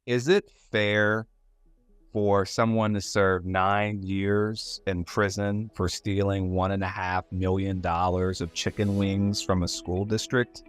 Is it fair for someone to serve 9 years in prison for stealing $1.5 million of chicken wings from a school district?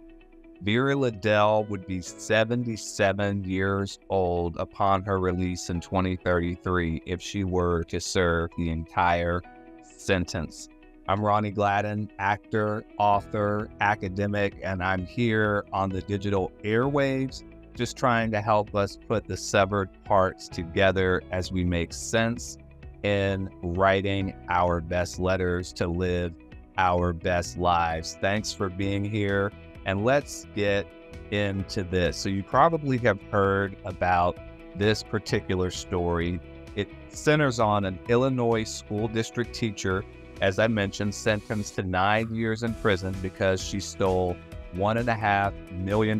Vera Liddell would be 77 years old upon her release in 2033 if she were to serve the entire sentence. I'm Ronnie Gladden, actor, author, academic, and I'm here on the digital airwaves, just trying to help us put the severed parts together as we make sense in writing our best letters to live our best lives. Thanks for being here, and let's get into this. So you probably have heard about this particular story. It centers on an Illinois school district teacher, as I mentioned, sentenced to 9 years in prison because she stole $1.5 million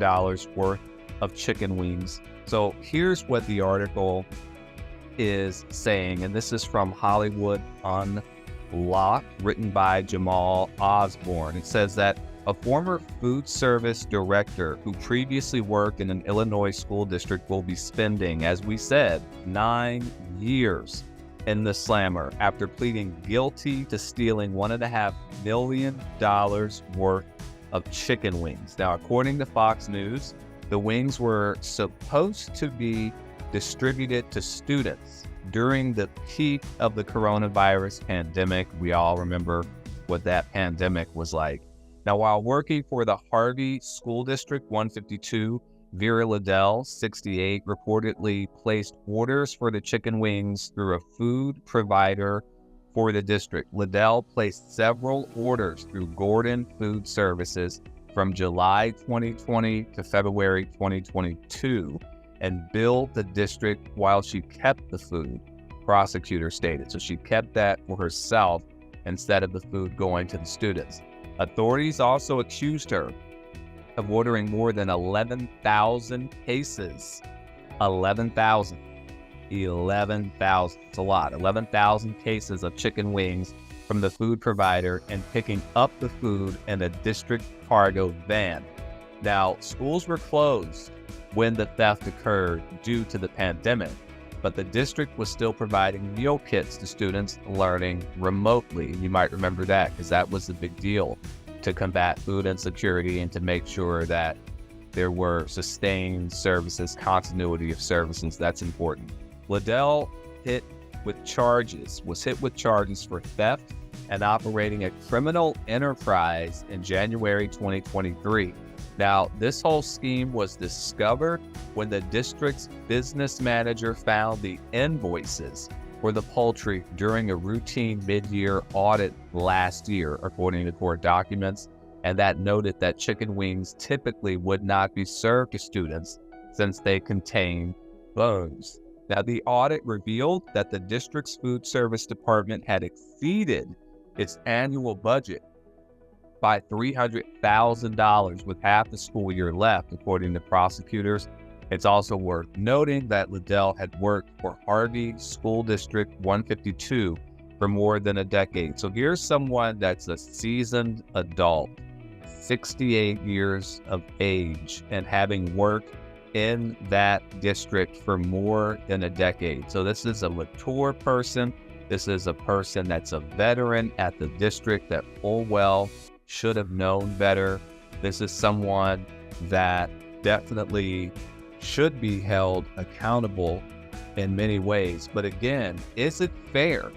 worth of chicken wings. So here's what the article is saying, and this is from Hollywood Unlocked, written by Jamal Osborne. It says that a former food service director who previously worked in an Illinois school district will be spending, as we said, 9 years in the slammer after pleading guilty to stealing $1.5 million worth of chicken wings. Now, according to Fox News, the wings were supposed to be distributed to students during the peak of the coronavirus pandemic. We all remember what that pandemic was like. Now, while working for the Harvey School District 152, Vera Liddell, 68, reportedly placed orders for the chicken wings through a food provider for the district. Liddell placed several orders through Gordon Food Services from July 2020 to February 2022 and billed the district while she kept the food, prosecutor stated. So she kept that for herself instead of the food going to the students. Authorities also accused her of ordering more than 11,000 cases. 11,000. 11,000. It's a lot. 11,000 cases of chicken wings from the food provider and picking up the food in a district cargo van. Now, schools were closed when the theft occurred due to the pandemic, but the district was still providing meal kits to students learning remotely. You might remember that because that was a big deal to combat food insecurity and to make sure that there were sustained services, continuity of services. That's important. Liddell was hit with charges for theft and operating a criminal enterprise in January 2023. Now, this whole scheme was discovered when the district's business manager found the invoices for the poultry during a routine mid-year audit last year, according to court documents, and that noted that chicken wings typically would not be served to students since they contain bones. Now, the audit revealed that the district's food service department had exceeded its annual budget by $300,000 with half the school year left, according to prosecutors. It's also worth noting that Liddell had worked for Harvey School District 152 for more than a decade. So here's someone that's a seasoned adult, 68 years of age, and having worked in that district for more than a decade. So this is a mature person. This is a person that's a veteran at the district that full well should have known better. This is someone that definitely should be held accountable in many ways. But again, is it fair?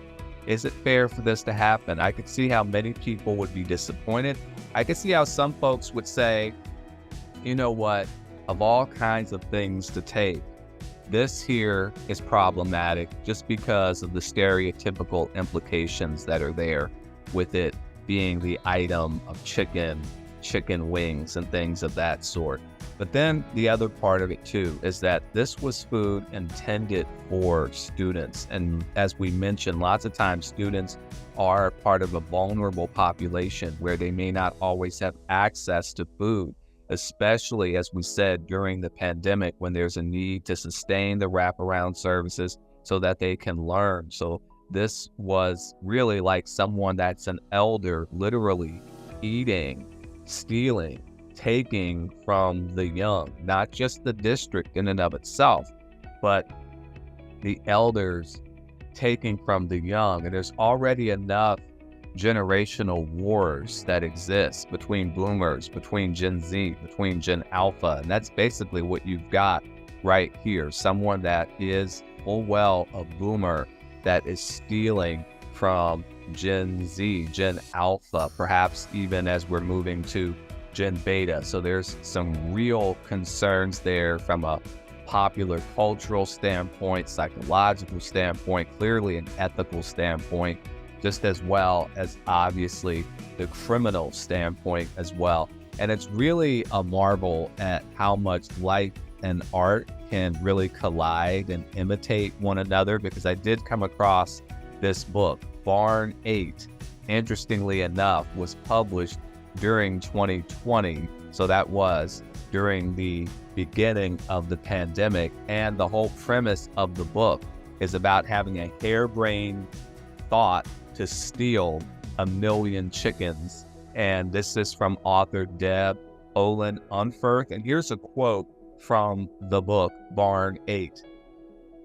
Is it fair for this to happen? I could see how many people would be disappointed. I could see how some folks would say, you know what, of all kinds of things to take, this here is problematic just because of the stereotypical implications that are there with it being the item of chicken wings and things of that sort. But then the other part of it too is that this was food intended for students. And as we mentioned, lots of times students are part of a vulnerable population where they may not always have access to food, especially as we said during the pandemic when there's a need to sustain the wraparound services so that they can learn. So this was really like someone that's an elder, literally eating, stealing, taking from the young, not just the district in and of itself, but the elders taking from the young. And there's already enough generational wars that exist between boomers, between Gen Z, between Gen Alpha. And that's basically what you've got right here. Someone that is full well a boomer that is stealing from Gen Z, Gen Alpha, perhaps even as we're moving to Gen Beta. So there's some real concerns there from a popular cultural standpoint, psychological standpoint, clearly an ethical standpoint, just as well as obviously the criminal standpoint as well. And it's really a marvel at how much life and art can really collide and imitate one another, because I did come across this book, Barn 8, interestingly enough, was published during 2020. So that was during the beginning of the pandemic. And the whole premise of the book is about having a harebrained thought to steal 1 million chickens. And this is from author Deb Olin Unferth. And here's a quote from the book, Barn 8.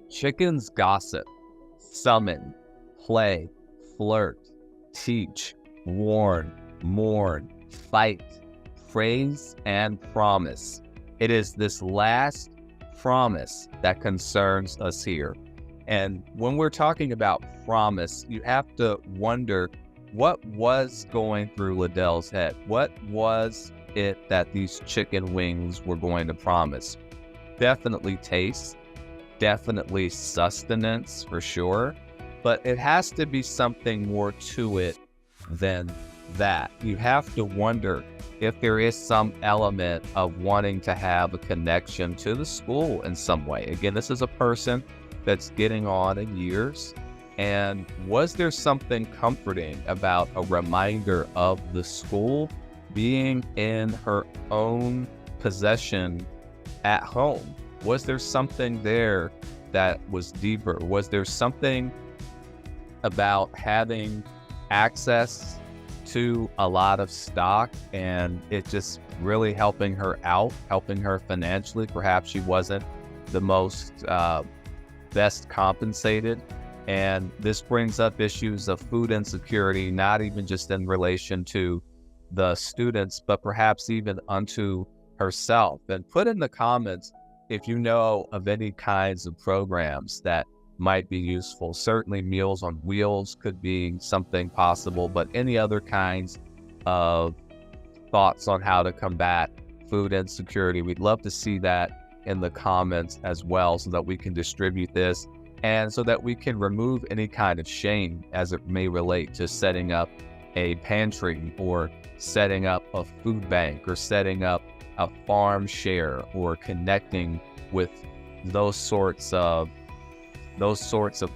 Chickens gossip, summon, play, flirt, teach, warn, mourn, fight, praise, and promise. It is this last promise that concerns us here. And when we're talking about promise, you have to wonder what was going through Liddell's head. What was it that these chicken wings were going to promise? Definitely taste, definitely sustenance for sure, but it has to be something more to it than that. You have to wonder if there is some element of wanting to have a connection to the school in some way. Again, this is a person that's getting on in years. And was there something comforting about a reminder of the school being in her own possession at home? Was there something there that was deeper? Was there something about having access to a lot of stock and it just really helping her out, helping her financially? Perhaps she wasn't the most best compensated. And this brings up issues of food insecurity, not even just in relation to the students, but perhaps even unto herself. And put in the comments if you know of any kinds of programs that might be useful. Certainly Meals on Wheels could be something possible, but any other kinds of thoughts on how to combat food insecurity, we'd love to see that in the comments as well, so that we can distribute this and so that we can remove any kind of shame as it may relate to setting up a pantry or setting up a food bank or setting up a farm share or connecting with those sorts of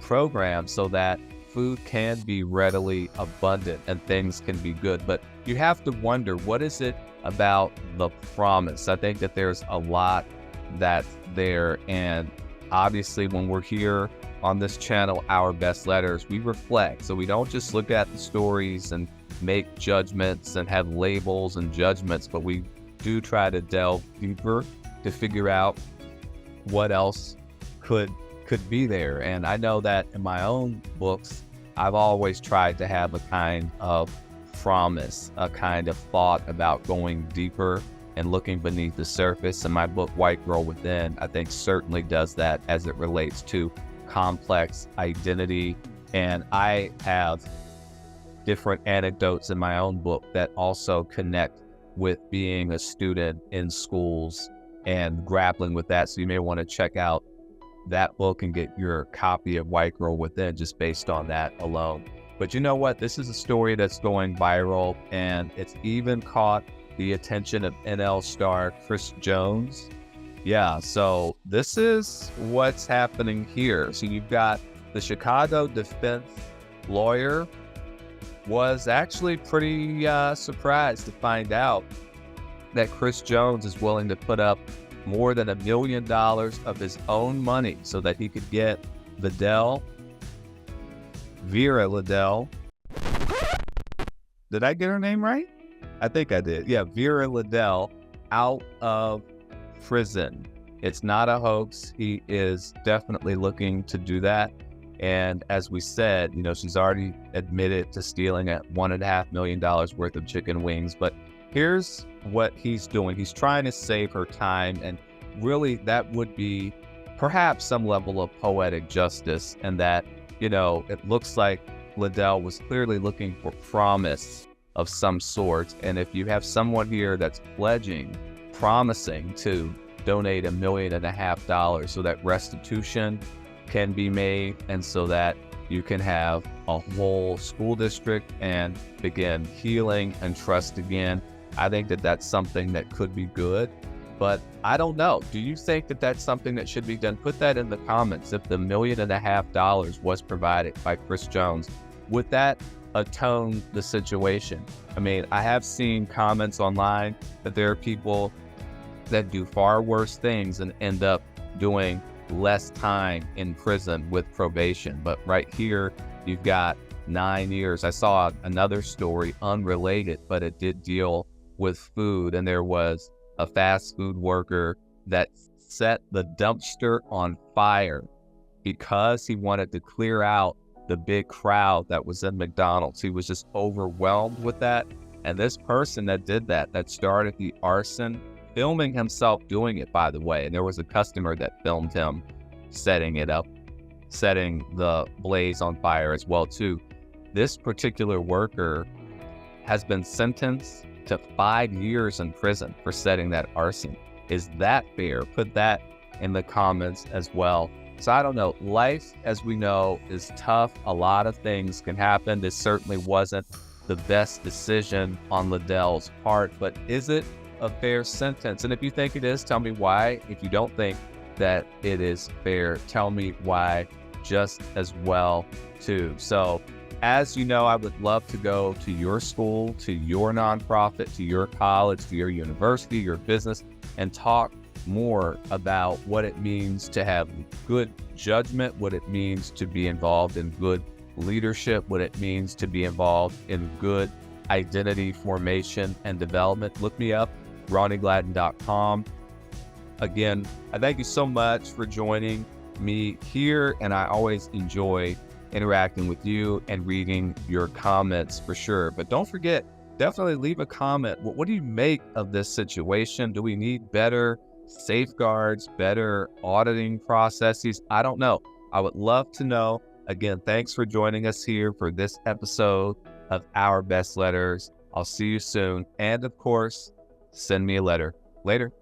programs so that food can be readily abundant and things can be good. But you have to wonder, what is it about the promise? I think that there's a lot that's there. And obviously when we're here on this channel, Our Best Letters, we reflect. So we don't just look at the stories and make judgments and have labels and judgments, but we do try to delve deeper to figure out what else could be there. And I know that in my own books, I've always tried to have a kind of promise, a kind of thought about going deeper and looking beneath the surface. And my book, White Girl Within, I think certainly does that as it relates to complex identity. And I have different anecdotes in my own book that also connect with being a student in schools and grappling with that. So you may want to check out that book and get your copy of White Girl Within just based on that alone. But you know what? This is a story that's going viral, and it's even caught the attention of NL star Chris Jones. Yeah, so this is what's happening here. So you've got the Chicago defense lawyer was actually pretty surprised to find out that Chris Jones is willing to put up more than $1 million of his own money so that he could get Vera Liddell. Did I get her name right? I think I did. Yeah, Vera Liddell out of prison. It's not a hoax. He is definitely looking to do that. And as we said, she's already admitted to stealing at $1.5 million worth of chicken wings. But here's what he's doing. He's trying to save her time. And really, that would be perhaps some level of poetic justice. And that, it looks like Liddell was clearly looking for promise of some sort. And if you have someone here that's promising to donate $1.5 million so that restitution can be made and so that you can have a whole school district and begin healing and trust again, I think that that's something that could be good. But I don't know. Do you think that that's something that should be done? Put that in the comments. If the $1.5 million was provided by Chris Jones, would that atone the situation? I mean, I have seen comments online that there are people that do far worse things and end up doing less time in prison with probation. But right here, you've got 9 years. I saw another story unrelated, but it did deal with food. And there was a fast food worker that set the dumpster on fire because he wanted to clear out the big crowd that was in McDonald's. He was just overwhelmed with that. And this person that did that started the arson, filming himself doing it, by the way. And there was a customer that filmed him setting it up, setting the blaze on fire as well, too. This particular worker has been sentenced to 5 years in prison for setting that arson. Is that fair? Put that in the comments as well. So I don't know. Life, as we know, is tough. A lot of things can happen. This certainly wasn't the best decision on Liddell's part, but is it a fair sentence? And if you think it is, tell me why. If you don't think that it is fair, tell me why just as well too. So as you know, I would love to go to your school, to your nonprofit, to your college, to your university, your business, and talk more about what it means to have good judgment, what it means to be involved in good leadership, what it means to be involved in good identity formation and development. Look me up, RonnieGladden.com. Again, I thank you so much for joining me here, and I always enjoy interacting with you and reading your comments for sure. But don't forget, definitely leave a comment. What do you make of this situation? Do we need better safeguards, better auditing processes? I don't know. I would love to know. Again, thanks for joining us here for this episode of Our Best Letters. I'll see you soon. And of course, send me a letter. Later.